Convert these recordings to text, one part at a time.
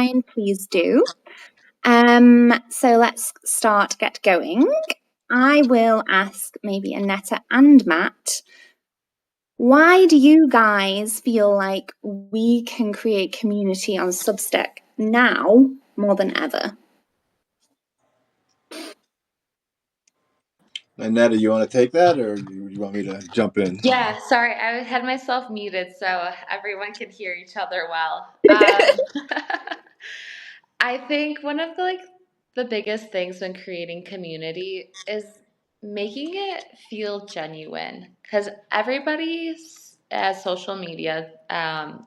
mind, please do. So let's get going. I will ask maybe Aneta and Matt, why do you guys feel like we can create community on Substack now more than ever? Netta, you want to take that, or you want me to jump in? Yeah, sorry, I had myself muted so everyone could hear each other well. I think one of the biggest things when creating community is making it feel genuine, because everybody's has social media,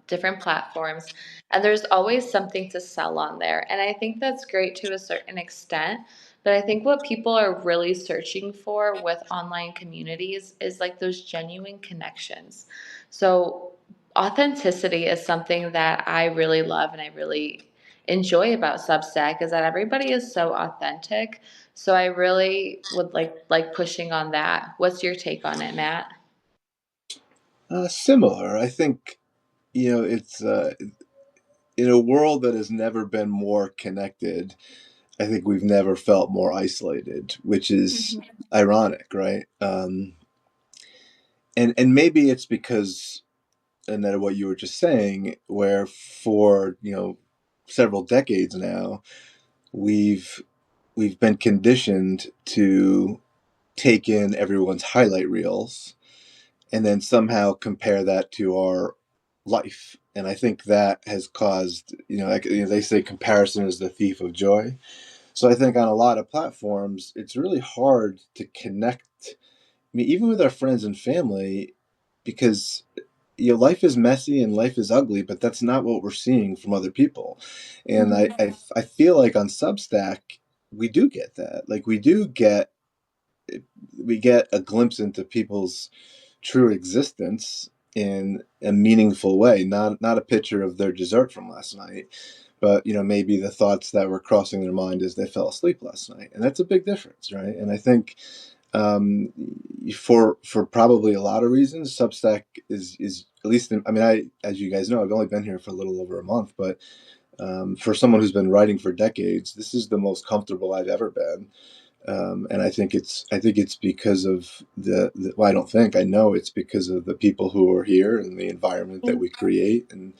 different platforms, and there's always something to sell on there. And I think that's great to a certain extent. But I think what people are really searching for with online communities is like those genuine connections. So authenticity is something that I really love and I really enjoy about Substack, is that everybody is so authentic. So I really would like pushing on that. What's your take on it, Matt? Similar. I think, it's in a world that has never been more connected. I think we've never felt more isolated, which is ironic, right? And maybe it's because, and that what you were just saying, where for several decades now, we've been conditioned to take in everyone's highlight reels and then somehow compare that to our life. And I think that has caused, they say comparison is the thief of joy. So I think on a lot of platforms, it's really hard to connect. I mean, even with our friends and family, because life is messy and life is ugly, but that's not what we're seeing from other people. And I feel like on Substack, we do get that. Like we get a glimpse into people's true existence in a meaningful way, not a picture of their dessert from last night, but maybe the thoughts that were crossing their mind as they fell asleep last night. And that's a big difference, right? And I think for probably a lot of reasons, Substack is at least as you guys know, I've only been here for a little over a month, but for someone who's been writing for decades, this is the most comfortable I've ever been. And I think it's because of I know it's because of the people who are here and the environment that we create. And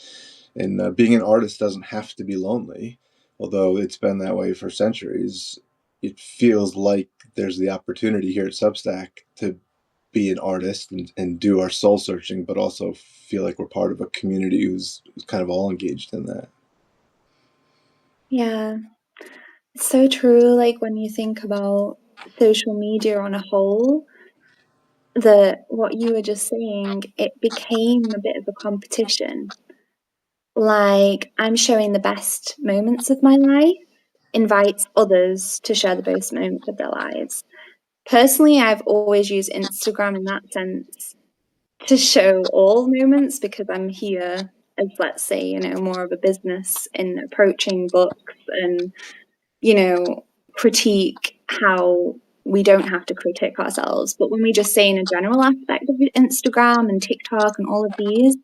being an artist doesn't have to be lonely, although it's been that way for centuries. It feels like there's the opportunity here at Substack to be an artist and do our soul searching, but also feel like we're part of a community who's kind of all engaged in that. Yeah, it's so true. Like when you think about social media on a whole, what you were just saying, it became a bit of a competition. Like I'm showing the best moments of my life, invites others to share the best moments of their lives. Personally, I've always used Instagram in that sense to show all moments because I'm here as, let's say, more of a business in approaching books and, critique how we don't have to critique ourselves. But when we just say in a general aspect of Instagram and TikTok and all of these,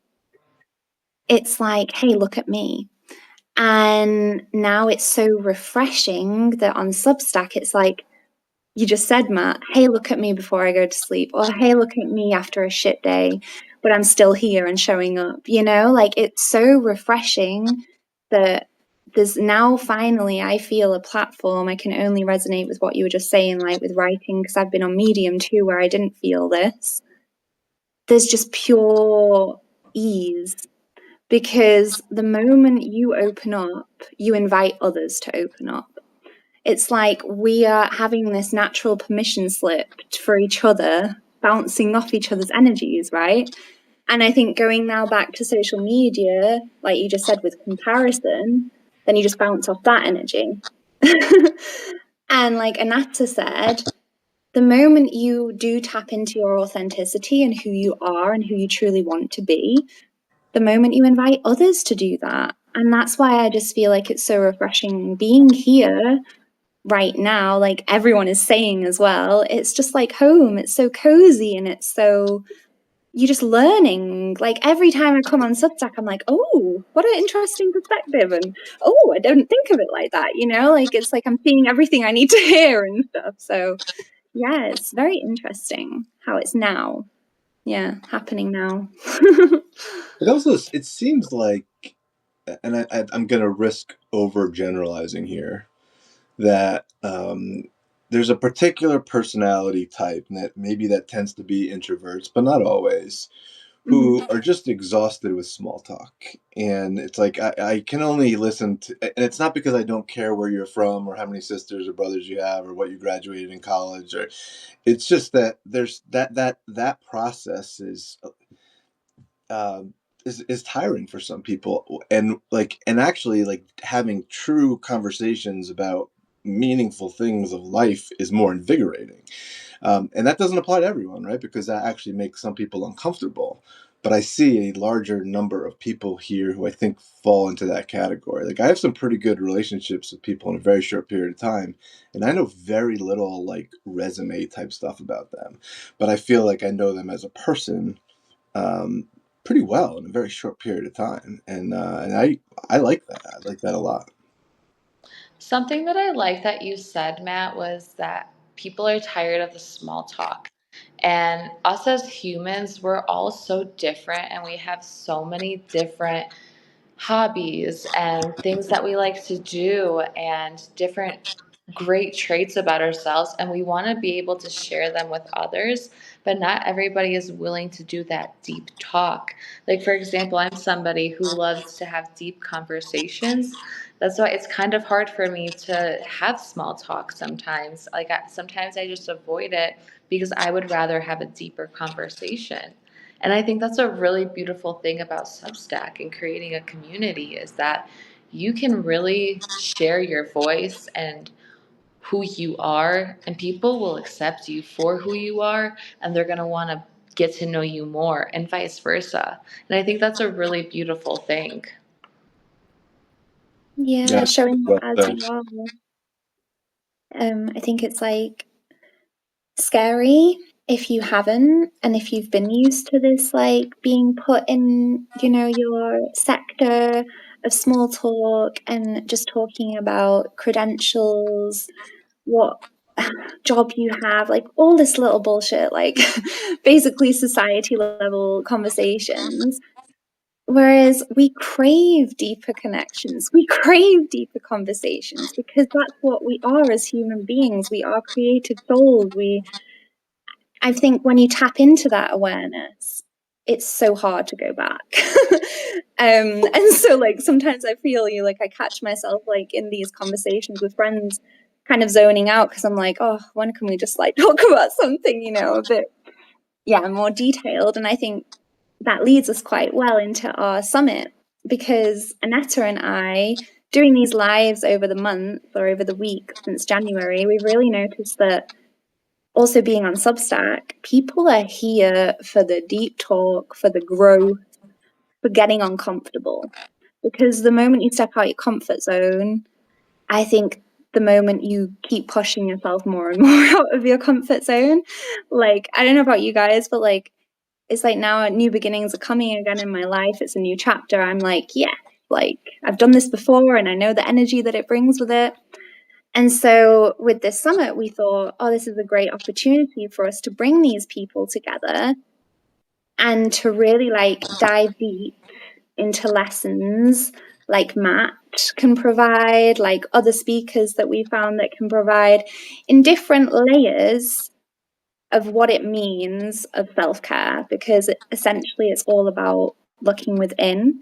it's like, hey, look at me. And now it's so refreshing that on Substack, it's like, you just said, Matt, hey, look at me before I go to sleep, or hey, look at me after a shit day, but I'm still here and showing up, like it's so refreshing that there's now finally, I feel, a platform. I can only resonate with what you were just saying, like with writing, because I've been on Medium too, where I didn't feel this. There's just pure ease. Because the moment you open up, you invite others to open up. It's like we are having this natural permission slip for each other, bouncing off each other's energies, right? And I think going now back to social media, like you just said with comparison, then you just bounce off that energy. And like Anata said, the moment you do tap into your authenticity and who you are and who you truly want to be, the moment you invite others to do that. And that's why I just feel like it's so refreshing being here right now, like everyone is saying as well. It's just like home. It's so cozy and it's so you're just learning. Like every time I come on Substack, I'm like, oh, what an interesting perspective. And oh, I don't think of it like that, you know, like it's like I'm seeing everything I need to hear and stuff. So yeah, it's very interesting how it's now. Yeah, happening now. It also, it seems like, and I'm going to risk overgeneralizing here, that there's a particular personality type that maybe that tends to be introverts, but not always, who are just exhausted with small talk. And it's like, I can only listen to, and it's not because I don't care where you're from or how many sisters or brothers you have or what you graduated in college, or it's just that there's that process um, is tiring for some people, and actually like having true conversations about meaningful things of life is more invigorating, and that doesn't apply to everyone, right? Because that actually makes some people uncomfortable. But I see a larger number of people here who I think fall into that category. Like I have some pretty good relationships with people in a very short period of time, and I know very little like resume type stuff about them, but I feel like I know them as a person um, pretty well in a very short period of time, and I like that. I like that a lot. Something that I like that you said, Matt, was that people are tired of the small talk. And us as humans, we're all so different and we have so many different hobbies and things that we like to do and different great traits about ourselves, and we want to be able to share them with others, but not everybody is willing to do that deep talk. Like for example, I'm somebody who loves to have deep conversations. That's why it's kind of hard for me to have small talk sometimes. Sometimes I just avoid it because I would rather have a deeper conversation. And I think that's a really beautiful thing about Substack and creating a community is that you can really share your voice and who you are, and people will accept you for who you are, and they're going to want to get to know you more, and vice versa. And I think that's a really beautiful thing. Yeah, Yeah, showing well up as said. you are. I think it's like scary if you haven't, and if you've been used to this, like being put in, you know, your sector of small talk and just talking about credentials, what job you have, like all this little bullshit, like basically society level conversations. Whereas we crave deeper connections, we crave deeper conversations because that's what we are as human beings. We are creative souls. I think when you tap into that awareness, it's so hard to go back. And so like sometimes I feel like I catch myself like in these conversations with friends kind of zoning out because I'm like, oh, when can we just like talk about something, you know, a bit more detailed? And I think that leads us quite well into our summit because Anetta and I, doing these lives over the month or over the week since January, we've really noticed that also being on Substack, people are here for the deep talk, for the growth, for getting uncomfortable. Because the moment you step out your comfort zone, I think the moment you keep pushing yourself more and more out of your comfort zone, like, I don't know about you guys, but like, it's like now new beginnings are coming again in my life. It's a new chapter. I'm like, yeah, like I've done this before and I know the energy that it brings with it. And so with this summit, we thought, oh, this is a great opportunity for us to bring these people together and to really like dive deep into lessons like Matt can provide, like other speakers that we found that can provide in different layers of what it means of self-care, because essentially it's all about looking within.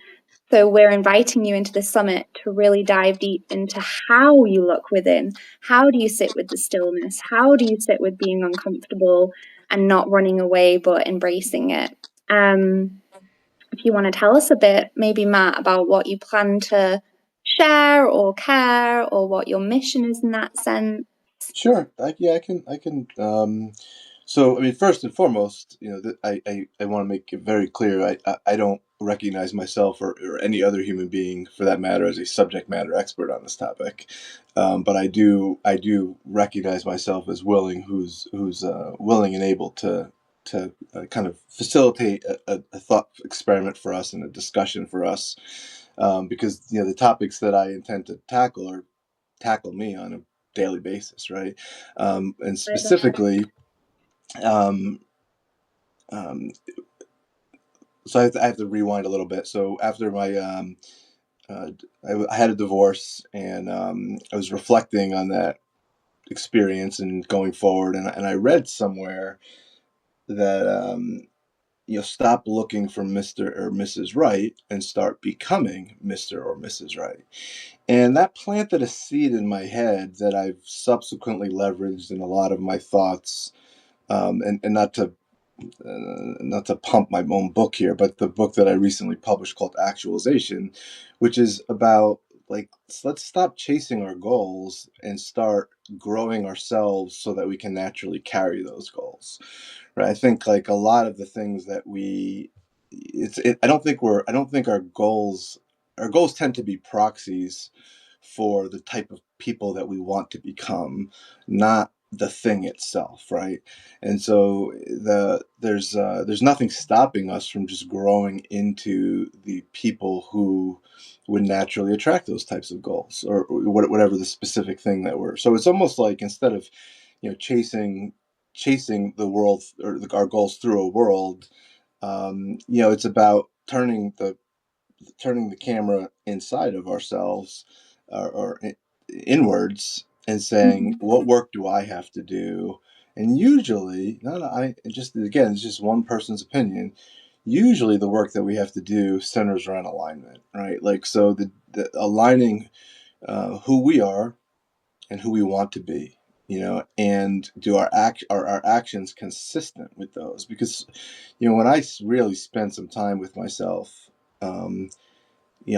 So we're inviting you into the summit to really dive deep into how you look within. How do you sit with the stillness? How do you sit with being uncomfortable and not running away, but embracing it? If you want to tell us a bit, maybe Matt, about what you plan to share or care or what your mission is in that sense. Sure. I can. So, I mean, first and foremost, you know, I want to make it very clear. I don't recognize myself or any other human being, for that matter, as a subject matter expert on this topic. But I do recognize myself as willing, who's willing and able to kind of facilitate a thought experiment for us and a discussion for us, because the topics that I intend to tackle me on a daily basis, right? And specifically, um, um, so I have to rewind a little bit. So after my I had a divorce, and I was reflecting on that experience and going forward, and I read somewhere that stop looking for Mr. or Mrs. Right and start becoming Mr. or Mrs. Right. And that planted a seed in my head that I've subsequently leveraged in a lot of my thoughts. And not to pump my own book here, but the book that I recently published called Actualization, which is about, like, let's stop chasing our goals and start growing ourselves so that we can naturally carry those goals. Right? I think, like, a lot of the things that I don't think our goals tend to be proxies for the type of people that we want to become, not the thing itself, right? And so there's nothing stopping us from just growing into the people who would naturally attract those types of goals, or whatever the specific thing that we're. So it's almost like, instead of chasing the world, or our goals through a world, it's about turning the camera inside of ourselves, or inwards, and saying, what work do I have to do? And usually, not I just again, it's just one person's opinion. Usually, the work that we have to do centers around alignment, right? Like, so the aligning who we are and who we want to be, and do our actions consistent with those? Because when I really spend some time with myself, um,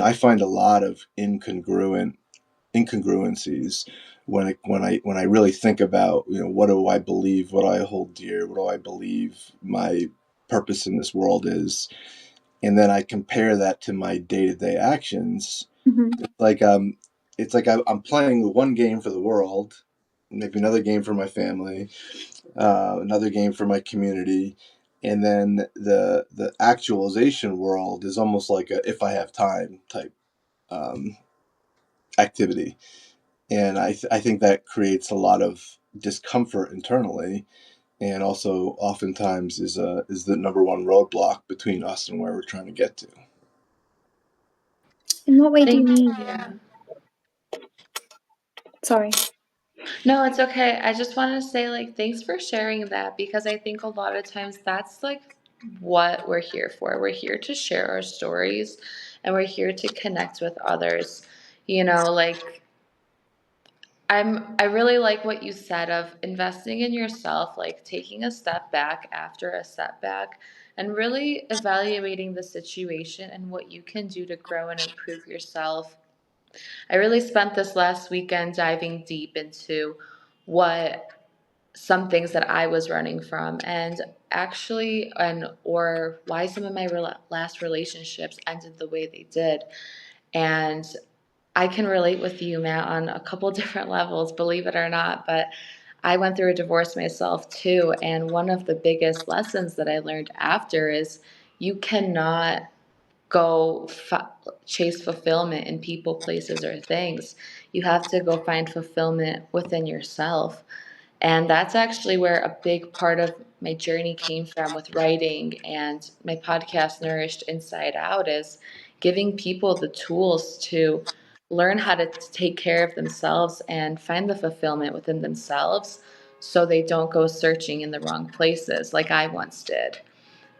I find a lot of incongruencies when I really think about, what do I believe, what do I hold dear, what do I believe my purpose in this world is, and then I compare that to my day-to-day actions. Like it's like I'm playing one game for the world, maybe another game for my family, another game for my community, and then the actualization world is almost like a if I have time type um, activity. And I think that creates a lot of discomfort internally, and also oftentimes is the number one roadblock between us and where we're trying to get to. In what way do you mean? Yeah. Sorry. No, it's okay. I just wanted to say, like, thanks for sharing that, because I think a lot of times that's like what we're here for. We're here to share our stories, and we're here to connect with others. Like, I really like what you said of investing in yourself, like taking a step back after a setback, and really evaluating the situation and what you can do to grow and improve yourself. I really spent this last weekend diving deep into what some things that I was running from, and actually, or why some of my last relationships ended the way they did. And I can relate with you, Matt, on a couple different levels, believe it or not. But I went through a divorce myself too. And one of the biggest lessons that I learned after is you cannot go chase fulfillment in people, places, or things. You have to go find fulfillment within yourself. And that's actually where a big part of my journey came from with writing and my podcast, Nourished Inside Out, is giving people the tools to learn how to take care of themselves and find the fulfillment within themselves so they don't go searching in the wrong places like I once did.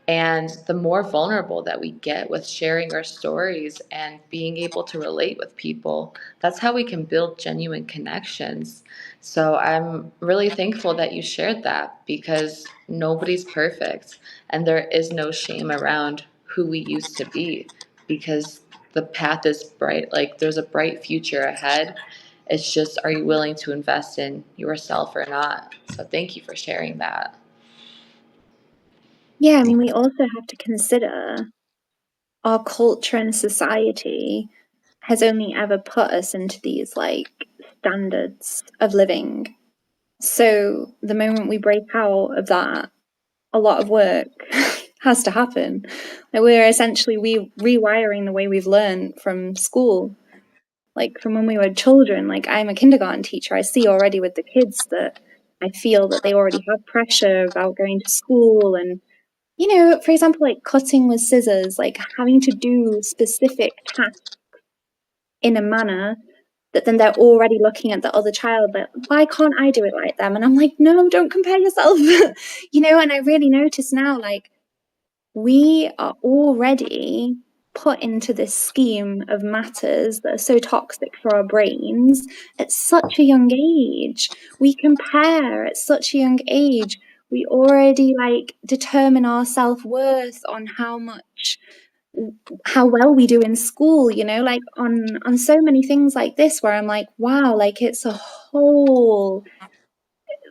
And the more vulnerable that we get with sharing our stories and being able to relate with people, that's how we can build genuine connections. So I'm really thankful that you shared that, because nobody's perfect and there is no shame around who we used to be, because the path is bright. Like, there's a bright future ahead. It's just, are you willing to invest in yourself or not? So thank you for sharing that. Yeah, I mean, we also have to consider our culture and society has only ever put us into these, like, standards of living. So the moment we break out of that, a lot of work has to happen. Like we're essentially rewiring the way we've learned from school, like from when we were children. Like I'm a kindergarten teacher. I see already with the kids that I feel that they already have pressure about going to school and, you know, for example, like cutting with scissors, like having to do specific tasks in a manner that then they're already looking at the other child like, why can't I do it like them? And I'm like, no, don't compare yourself. You know, and I really notice now, like, we are already put into this scheme of matters that are so toxic for our brains at such a young age. We compare at such a young age. We already like determine our self-worth on how well we do in school, you know, like on so many things like this where I'm like, wow, like it's a whole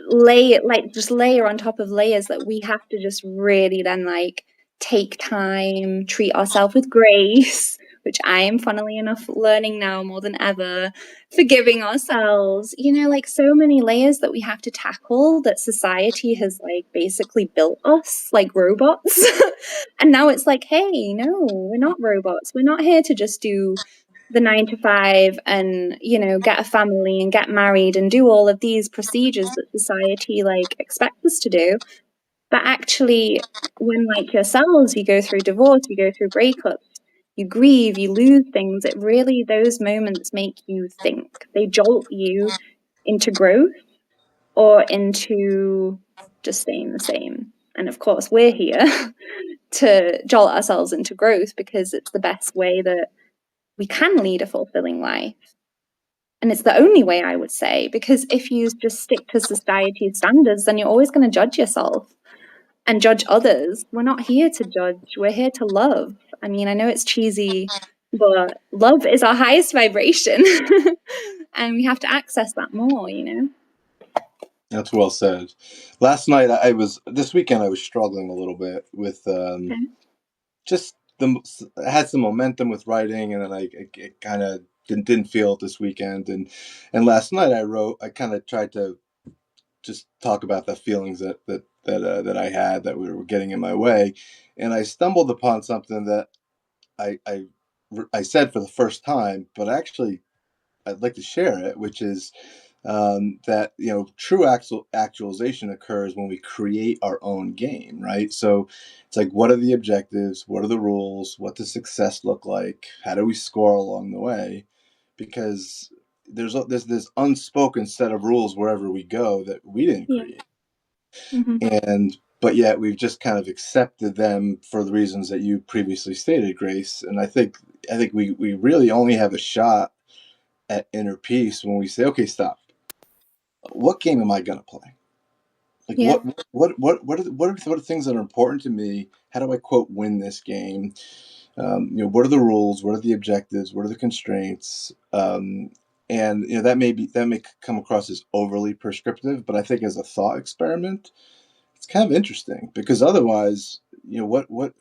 layer, like just layer on top of layers that we have to just really then like take time, treat ourselves with grace, which I am funnily enough learning now more than ever, forgiving ourselves, you know, like so many layers that we have to tackle that society has like basically built us like robots. And now it's like, hey, no, we're not robots. We're not here to just do the 9 to 5 and, you know, get a family and get married and do all of these procedures that society like expects us to do. But actually, when like yourselves, you go through divorce, you go through breakups, you grieve, you lose things, it really, those moments make you think. They jolt you into growth or into just staying the same. And of course, we're here to jolt ourselves into growth because it's the best way that we can lead a fulfilling life. And it's the only way, I would say, because if you just stick to society's standards, then you're always going to judge yourself and judge others. We're not here to judge. We're here to love. I mean, I know it's cheesy, but love is our highest vibration. And we have to access that more, you know? That's well said. This weekend I was struggling a little bit with just I had some momentum with writing, and then I kind of didn't feel it this weekend, and last night I kind of tried to just talk about the feelings that I had that were getting in my way, and I stumbled upon something that I said for the first time, but actually I'd like to share it, which is that true actualization occurs when we create our own game, right? So it's like, what are the objectives? What are the rules? What does success look like? How do we score along the way? Because there's this unspoken set of rules wherever we go that we didn't create, and but yet we've just kind of accepted them for the reasons that you previously stated, Grace. And I think we really only have a shot at inner peace when we say, okay, stop. What game am I going to play? Like, what are the things that are important to me? How do I, quote, win this game? What are the rules? What are the objectives? What are the constraints? And that may come across as overly prescriptive, but I think as a thought experiment, it's kind of interesting, because otherwise, what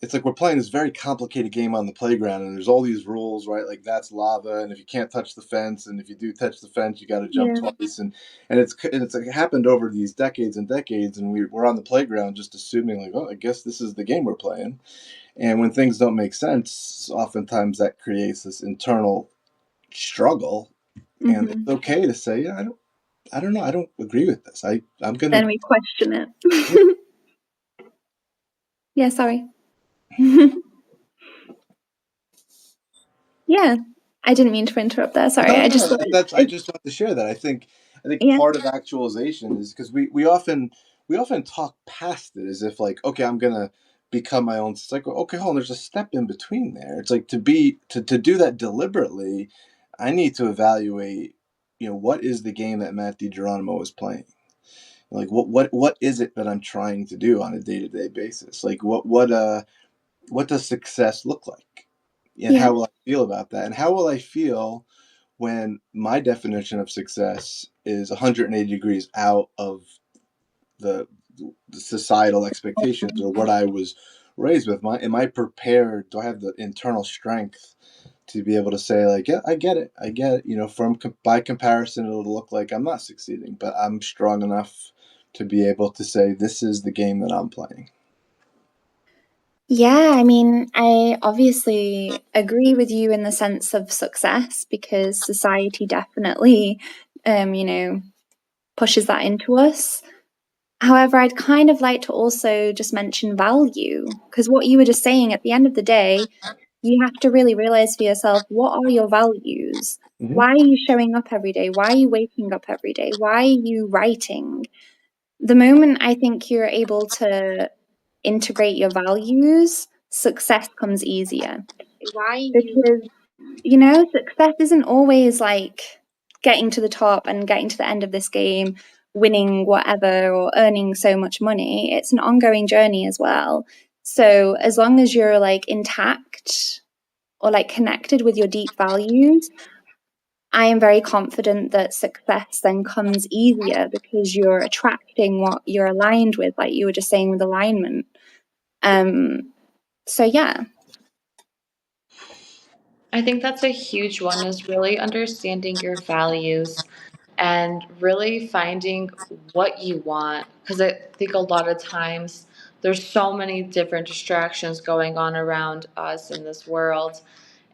it's like we're playing this very complicated game on the playground, and there's all these rules, right? Like, that's lava, and if you can't touch the fence, and if you do touch the fence, you got to jump twice, and it's like happened over these decades and decades, and we're on the playground just assuming like, oh, I guess this is the game we're playing. And when things don't make sense, oftentimes that creates this internal struggle, and it's okay to say, yeah, I don't know, I don't agree with this. I'm gonna. Then we question it. Yeah, sorry. Yeah, I didn't mean to interrupt there. Sorry, No, I just want to share that. I think part of actualization is because we often talk past it as if like, okay, I'm gonna become my own. It's like, okay, hold on, there's a step in between there. It's like to do that deliberately, I need to evaluate, what is the game that Matt DiGeronimo is playing? Like, what is it that I'm trying to do on a day-to-day basis? Like, what does success look like? And how will I feel about that? And how will I feel when my definition of success is 180 degrees out of the societal expectations or what I was raised with? Am I prepared? Do I have the internal strength to be able to say like, yeah, I get it. By comparison, it'll look like I'm not succeeding, but I'm strong enough to be able to say, this is the game that I'm playing? Yeah, I mean, I obviously agree with you in the sense of success, because society definitely, pushes that into us. However, I'd kind of like to also just mention value, because what you were just saying, at the end of the day, you have to really realize for yourself, what are your values? Mm-hmm. Why are you showing up every day? Why are you waking up every day? Why are you writing? The moment I think you're able to integrate your values, success comes easier. Because, success isn't always like getting to the top and getting to the end of this game, winning whatever, or earning so much money. It's an ongoing journey as well. So as long as you're like intact or like connected with your deep values, I am very confident that success then comes easier, because you're attracting what you're aligned with, like you were just saying with alignment. So yeah. I think that's a huge one, is really understanding your values and really finding what you want. Because I think a lot of times there's so many different distractions going on around us in this world,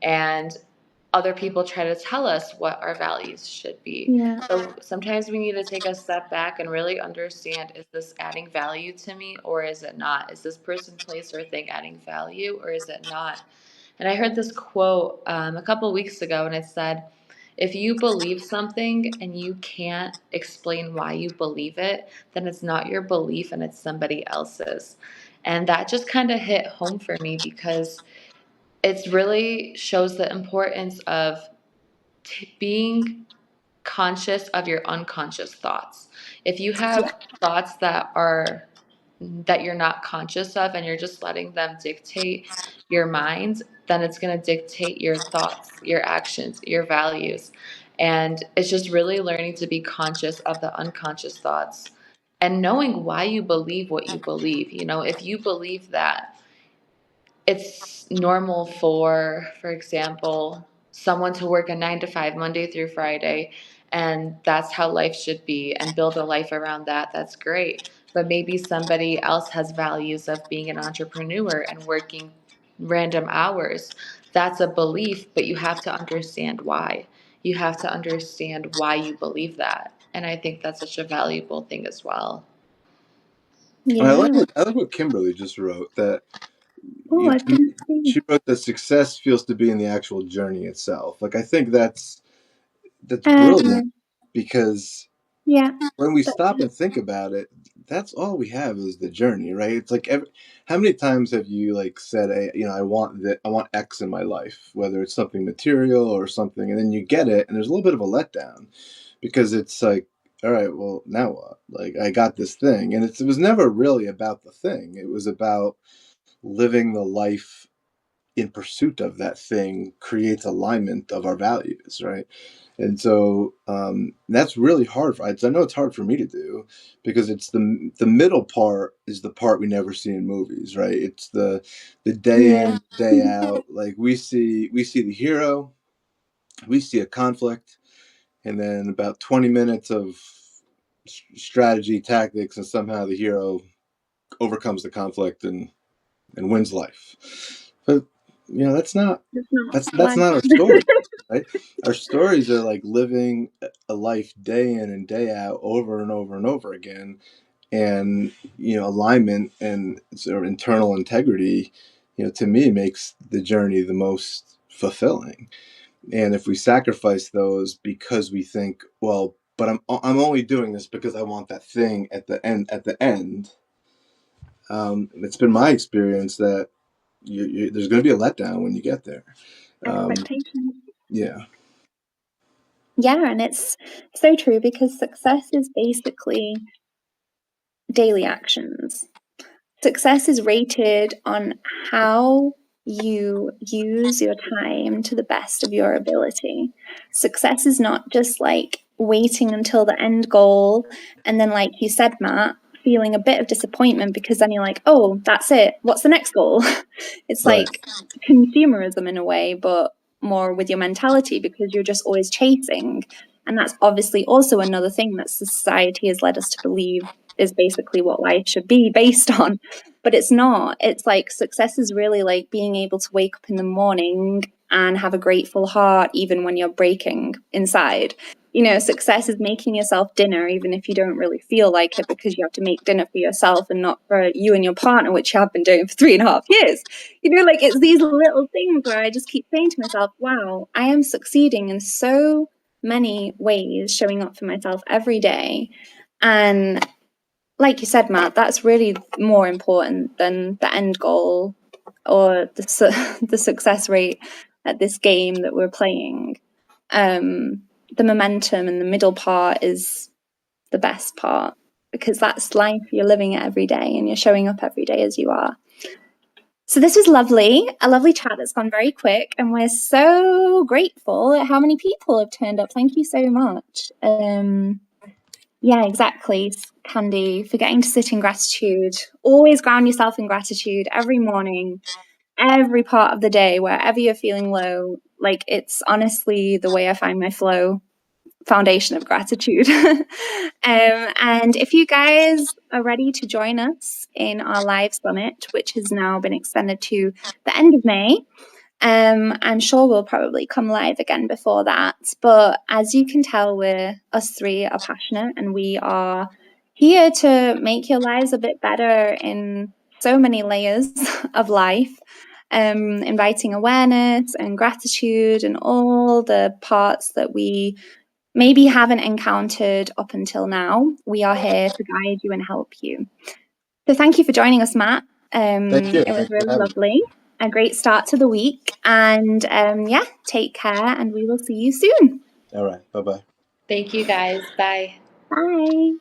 and other people try to tell us what our values should be. Yeah. So sometimes we need to take a step back and really understand, is this adding value to me or is it not? Is this person, place, or thing adding value or is it not? And I heard this quote a couple of weeks ago, and it said, if you believe something and you can't explain why you believe it, then it's not your belief and it's somebody else's. And that just kind of hit home for me, because it really shows the importance of being conscious of your unconscious thoughts. If you have thoughts that you're not conscious of and you're just letting them dictate your mind, then it's going to dictate your thoughts, your actions, your values. And it's just really learning to be conscious of the unconscious thoughts and knowing why you believe what you believe. If you believe that it's normal for example, someone to work a 9 to 5 Monday through Friday, and that's how life should be, and build a life around that, that's great. But maybe somebody else has values of being an entrepreneur and working random hours. That's a belief, but you have to understand why. You have to understand why you believe that. And I think that's such a valuable thing as well. I Yeah. like what Kimberly just wrote, that Oh, I didn't see. she wrote that success feels to be in the actual journey itself. Like, I think that's brilliant, because Yeah. when we stop and think about it, that's all we have is the journey, right? It's like, how many times have you like said, I want that, I want X in my life, whether it's something material or something, and then you get it, and there's a little bit of a letdown, because it's like, all right, well, now what? Like, I got this thing, and it was never really about the thing. It was about living the life in pursuit of that thing creates alignment of our values, right? And so that's really hard I know it's hard for me to do, because it's the middle part is the part we never see in movies, right? It's the day in, day out. Like, we see the hero, we see a conflict, and then about 20 minutes of strategy, tactics, and somehow the hero overcomes the conflict and wins life. But that's not our story, right? Our stories are like living a life day in and day out, over and over and over again, and alignment and sort of internal integrity, to me, makes the journey the most fulfilling. And if we sacrifice those because we think, well, but I'm only doing this because I want that thing at the end. It's been my experience that there's going to be a letdown when you get there. Expectations. Yeah. Yeah, and it's so true, because success is basically daily actions. Success is rated on how you use your time to the best of your ability. Success is not just like waiting until the end goal and then, like you said, Matt, feeling a bit of disappointment, because then you're like, oh, that's it. What's the next goal? It's Right. like consumerism in a way, but more with your mentality, because you're just always chasing. And that's obviously also another thing that society has led us to believe is basically what life should be based on. But it's not. It's like success is really like being able to wake up in the morning and have a grateful heart even when you're breaking inside. You know, success is making yourself dinner even if you don't really feel like it, because you have to make dinner for yourself and not for you and your partner, which you have been doing for 3.5 years. You know, like it's these little things where I just keep saying to myself, wow, I am succeeding in so many ways, showing up for myself every day. And like you said, Matt, that's really more important than the end goal or the success rate at this game that we're playing. The momentum and the middle part is the best part, because that's life. You're living it every day and you're showing up every day as you are. So this was lovely, a lovely chat that's gone very quick, and we're so grateful at how many people have turned up. Thank you so much. Yeah, exactly, Candy, for getting to sit in gratitude. Always ground yourself in gratitude every morning, every part of the day, wherever you're feeling low. Like, it's honestly the way I find my flow, foundation of gratitude. And if you guys are ready to join us in our live summit, which has now been extended to the end of May, I'm sure we'll probably come live again before that. But as you can tell, us three are passionate, and we are here to make your lives a bit better in so many layers of life. Inviting awareness and gratitude and all the parts that we maybe haven't encountered up until now. We are here to guide you and help you. So thank you for joining us, Matt. Thank you. It was really lovely. A great start to the week. And yeah, take care, and we will see you soon. All right. Bye-bye. Thank you, guys. Bye. Bye.